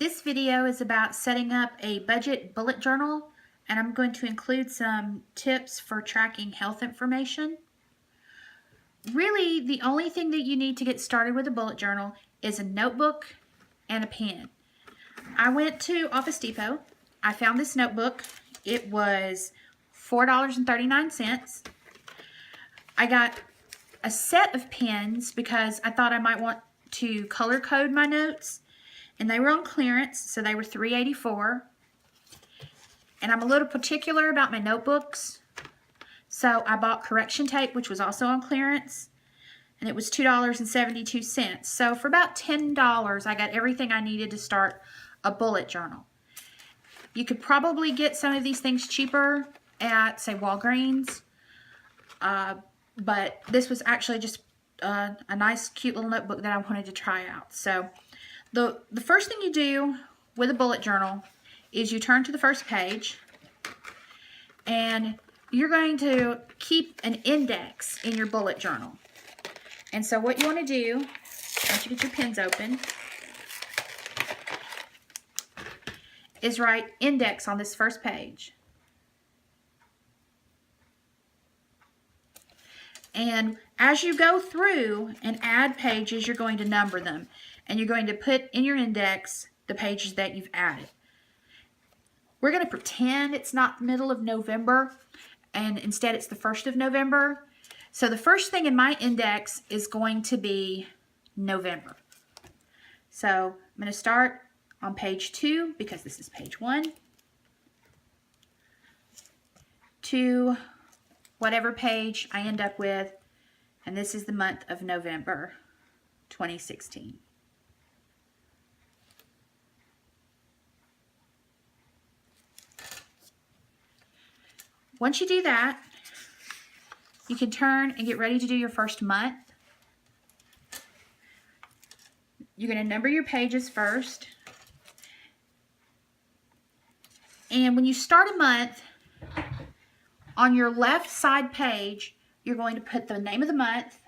This video is about setting up a budget bullet journal, and I'm going to include some tips for tracking health information. Really, the only thing that you need to get started with a bullet journal is a notebook and a pen. I went to Office Depot. I found this notebook. It was $4.39. I got a set of pens because I thought I might want to color code my notes, and they were on clearance, so they were $3.84. And I'm a little particular about my notebooks, so I bought correction tape, which was also on clearance, and it was $2.72. So for about $10, I got everything I needed to start a bullet journal. You could probably get some of these things cheaper at, say, Walgreens, but this was actually just a nice, cute little notebook that I wanted to try out. So the first thing you do with a bullet journal is you turn to the first page, and you're going to keep an index in your bullet journal. And so what you want to do, once you get your pens open, is write index on this first page. And as you go through and add pages, you're going to number them. And you're going to put in your index the pages that you've added. We're going to pretend it's not the middle of November, and instead it's the 1st of November. So the first thing in my index is going to be November. So I'm going to start on page 2, because this is page 1, to whatever page I end up with, and this is the month of November 2016. Once you do that, you can turn and get ready to do your first month. You're going to number your pages first. And when you start a month, on your left side page, you're going to put the name of the month,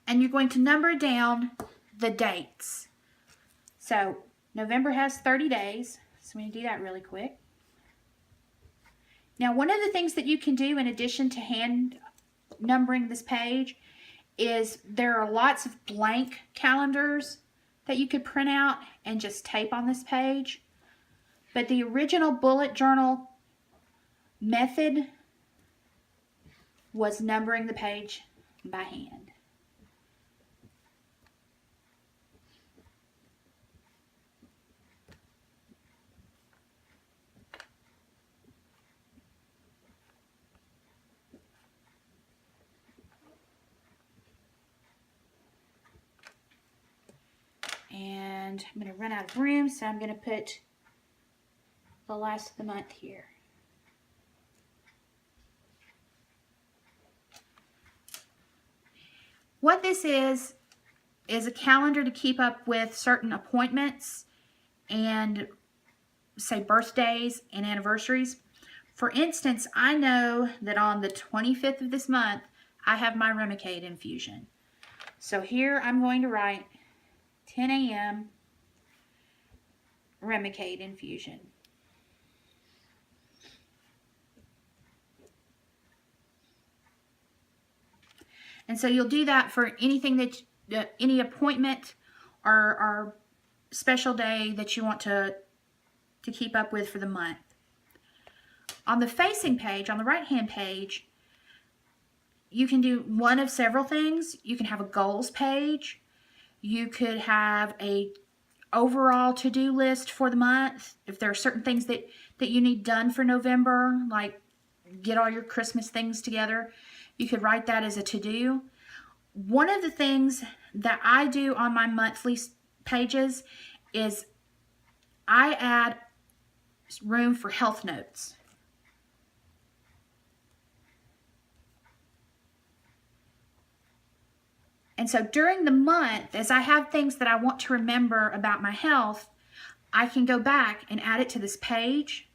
and you're going to number down the dates. So November has 30 days, so I'm going to do that really quick. Now, one of the things that you can do in addition to hand numbering this page is there are lots of blank calendars that you could print out and just tape on this page. But the original bullet journal method was numbering the page by hand. And I'm going to run out of room, so I'm going to put the last of the month here. What this is a calendar to keep up with certain appointments and, say, birthdays and anniversaries. For instance, I know that on the 25th of this month, I have my Remicade infusion. So here I'm going to write 10 a.m. Remicade infusion. And so you'll do that for anything that, any appointment or special day that you want to keep up with for the month. On the facing page, on the right-hand page, you can do one of several things. You can have a goals page. You could have a overall to-do list for the month. If there are certain things that you need done for November, like get all your Christmas things together, you could write that as a to-do. One of the things that I do on my monthly pages is I add room for health notes. And so during the month, as I have things that I want to remember about my health, I can go back and add it to this page.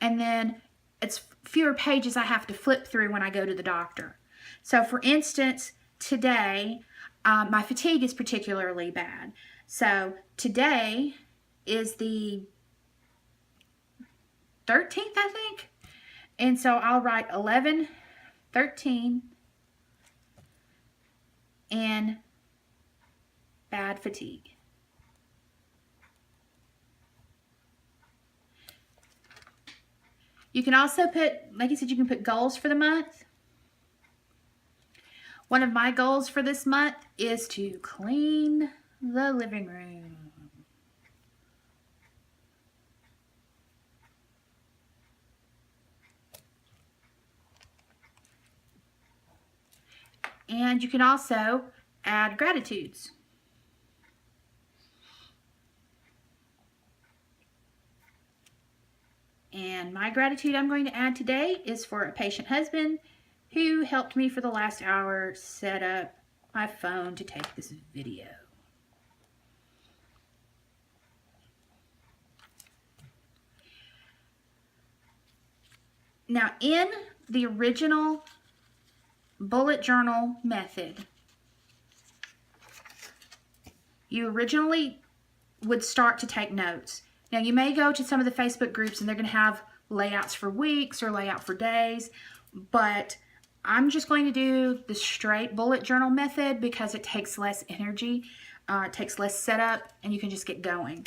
And then it's fewer pages I have to flip through when I go to the doctor. So for instance, today, my fatigue is particularly bad. So today is the 13th, I think. And so I'll write 11, 13, and bad fatigue. You can also put, like I said, you can put goals for the month. One of my goals for this month is to clean the living room. And you can also add gratitudes. And my gratitude I'm going to add today is for a patient husband who helped me for the last hour set up my phone to take this video. Now, in the original bullet journal method, you originally would start to take notes. Now, you may go to some of the Facebook groups and they're going to have layouts for weeks or layout for days, but I'm just going to do the straight bullet journal method because it takes less energy, it takes less setup, and you can just get going.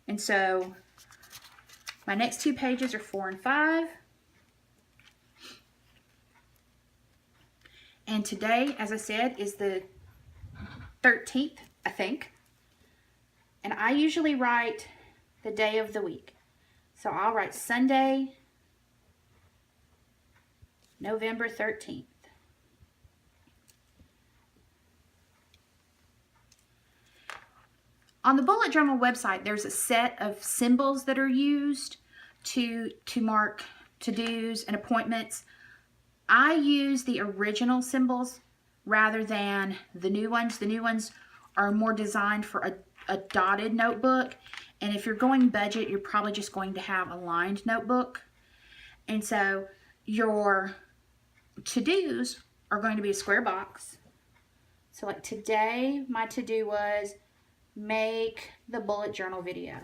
And so my next 2 pages are 4 and 5. And today, as I said, is the 13th, I think. And I usually write the day of the week. So I'll write Sunday, November 13th. On the bullet journal website, there's a set of symbols that are used to mark to-dos and appointments. I use the original symbols rather than the new ones. The new ones are more designed for a dotted notebook. And if you're going budget, you're probably just going to have a lined notebook. And so your to-dos are going to be a square box. So like today, my to-do was make the bullet journal video.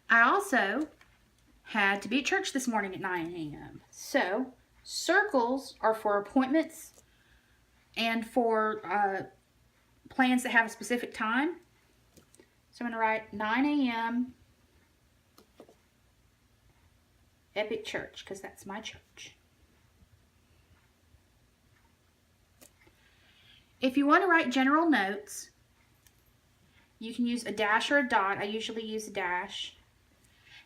I also had to be at church this morning at 9 a.m. So circles are for appointments and for plans that have a specific time. So I'm going to write 9 a.m. Epic Church because that's my church. If you want to write general notes, you can use a dash or a dot. I usually use a dash.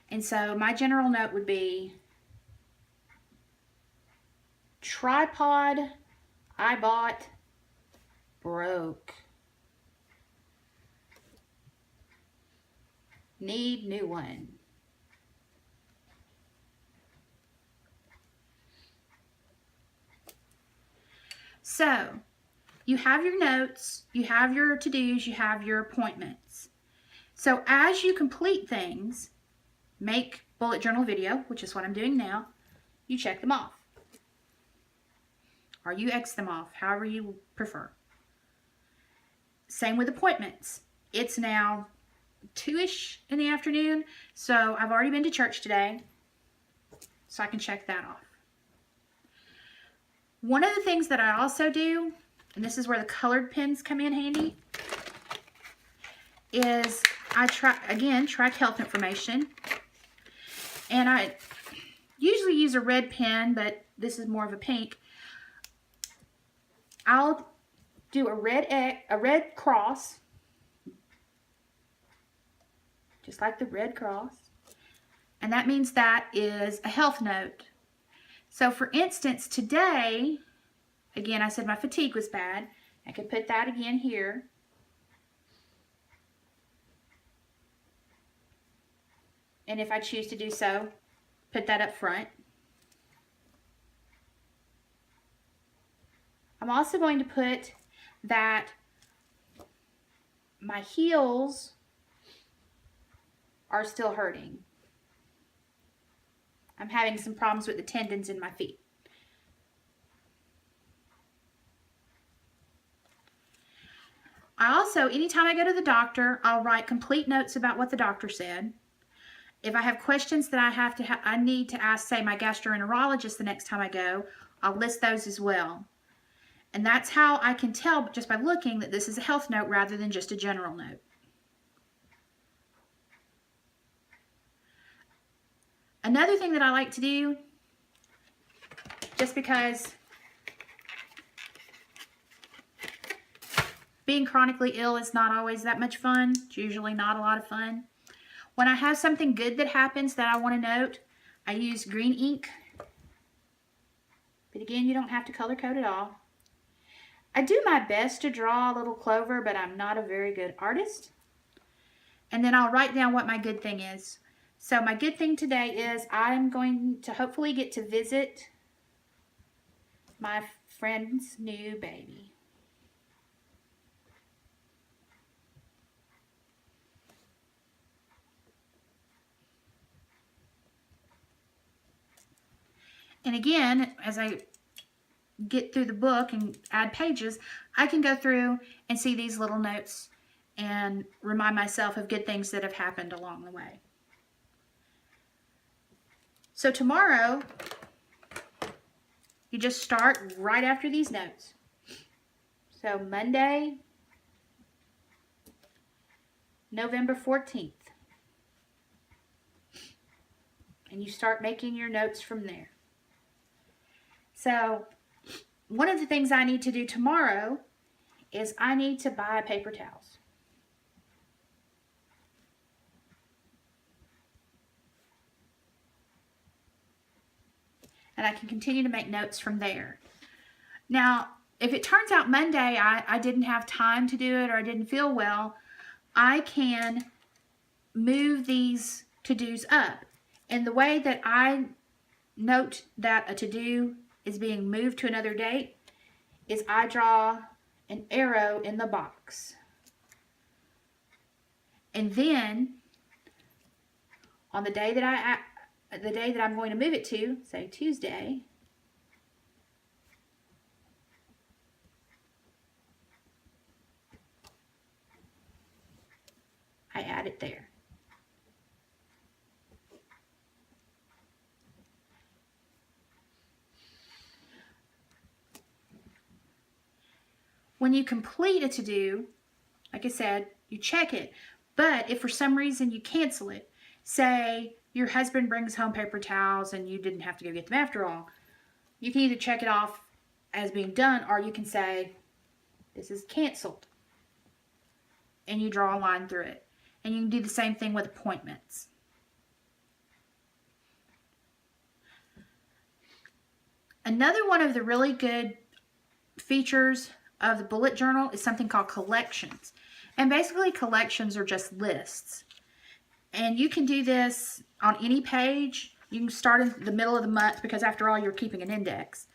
And so my general note would be tripod I bought broke. Need new one. So you have your notes, you have your to-dos, you have your appointments. So as you complete things, make bullet journal video, which is what I'm doing now, you check them off. Or you X them off, however you prefer. Same with appointments. It's now 2-ish in the afternoon, so I've already been to church today, so I can check that off. One of the things that I also do, and this is where the colored pens come in handy, is I track health information. And I usually use a red pen, but this is more of a pink. I'll do a red cross, just like the red cross. And that means that is a health note. So for instance, today, again, I said my fatigue was bad. I could put that again here. And if I choose to do so, put that up front. I'm also going to put that my heels are still hurting. I'm having some problems with the tendons in my feet. I also, anytime I go to the doctor, I'll write complete notes about what the doctor said. If I have questions that I need to ask, say, my gastroenterologist the next time I go, I'll list those as well. And that's how I can tell just by looking that this is a health note rather than just a general note. Another thing that I like to do, just because being chronically ill is not always that much fun. It's usually not a lot of fun. When I have something good that happens that I want to note, I use green ink. But again, you don't have to color code at all. I do my best to draw a little clover, but I'm not a very good artist. And then I'll write down what my good thing is. So my good thing today is I'm going to hopefully get to visit my friend's new baby. And again, as I get through the book and add pages, I can go through and see these little notes and remind myself of good things that have happened along the way. So tomorrow, you just start right after these notes. So Monday, November 14th. And you start making your notes from there. So one of the things I need to do tomorrow is I need to buy paper towels. And I can continue to make notes from there. Now, if it turns out Monday I didn't have time to do it or I didn't feel well, I can move these to-dos up. And the way that I note that a to-do is being moved to another date is I draw an arrow in the box. And then on the day that I'm going to move it to, say Tuesday, I add it there. When you complete a to-do, like I said, you check it. But if for some reason you cancel it, say your husband brings home paper towels and you didn't have to go get them after all, you can either check it off as being done or you can say, this is canceled. And you draw a line through it. And you can do the same thing with appointments. Another one of the really good features of the bullet journal is something called collections. And basically collections are just lists. And you can do this on any page. You can start in the middle of the month because after all you're keeping an index.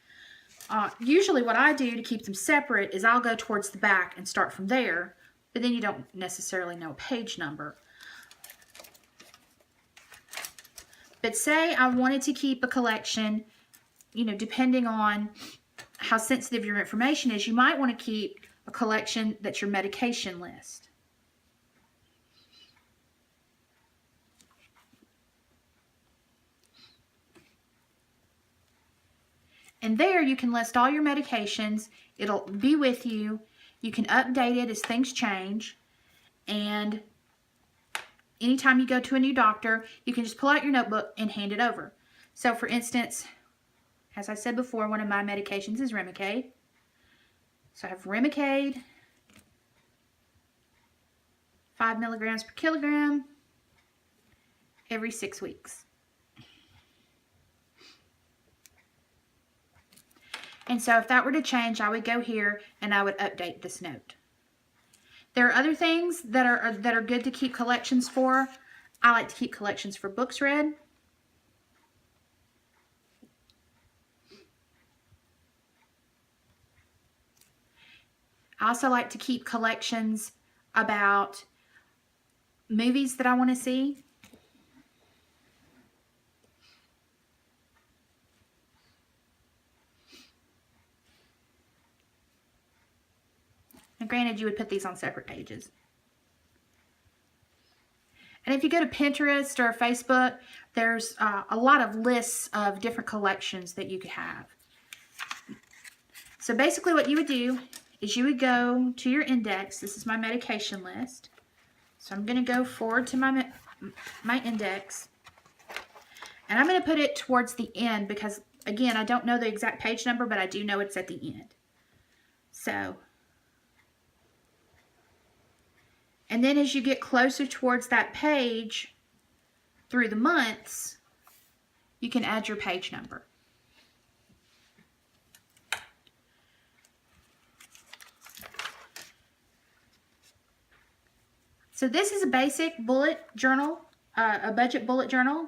Usually what I do to keep them separate is I'll go towards the back and start from there, but then you don't necessarily know a page number. But say I wanted to keep a collection, depending on how sensitive your information is, you might want to keep a collection that's your medication list. And there you can list all your medications. It'll be with you. You can update it as things change. And anytime you go to a new doctor, you can just pull out your notebook and hand it over. So for instance, as I said before, one of my medications is Remicade. So I have Remicade, 5 milligrams per kilogram, every 6 weeks. And so if that were to change, I would go here and I would update this note. There are other things that are good to keep collections for. I like to keep collections for books read. I also like to keep collections about movies that I want to see. And granted, you would put these on separate pages. And if you go to Pinterest or Facebook, there's a lot of lists of different collections that you could have. So basically what you would do is you would go to your index. This is my medication list. So I'm going to go forward to my index. And I'm going to put it towards the end because, again, I don't know the exact page number, but I do know it's at the end. So, and then as you get closer towards that page through the months, you can add your page number. So this is a basic bullet journal, a budget bullet journal.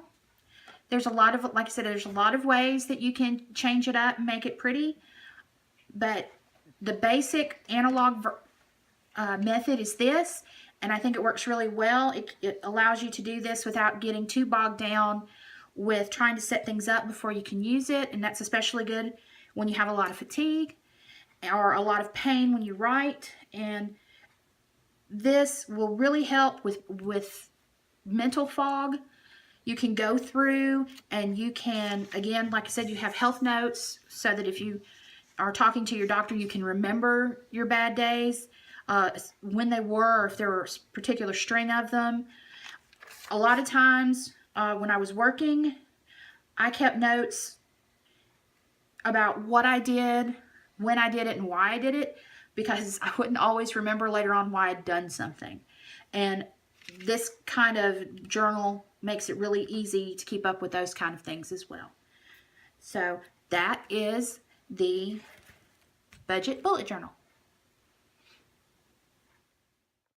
There's a lot of, like I said, there's a lot of ways that you can change it up and make it pretty. But the basic analog method is this, and I think it works really well. It allows you to do this without getting too bogged down with trying to set things up before you can use it, and that's especially good when you have a lot of fatigue or a lot of pain when you write. And this will really help with mental fog. You can go through and you can, again, like I said, you have health notes so that if you are talking to your doctor, you can remember your bad days, when they were, or if there were a particular string of them. A lot of times when I was working, I kept notes about what I did, when I did it, and why I did it, because I wouldn't always remember later on why I'd done something. And this kind of journal makes it really easy to keep up with those kind of things as well. So that is the budget bullet journal.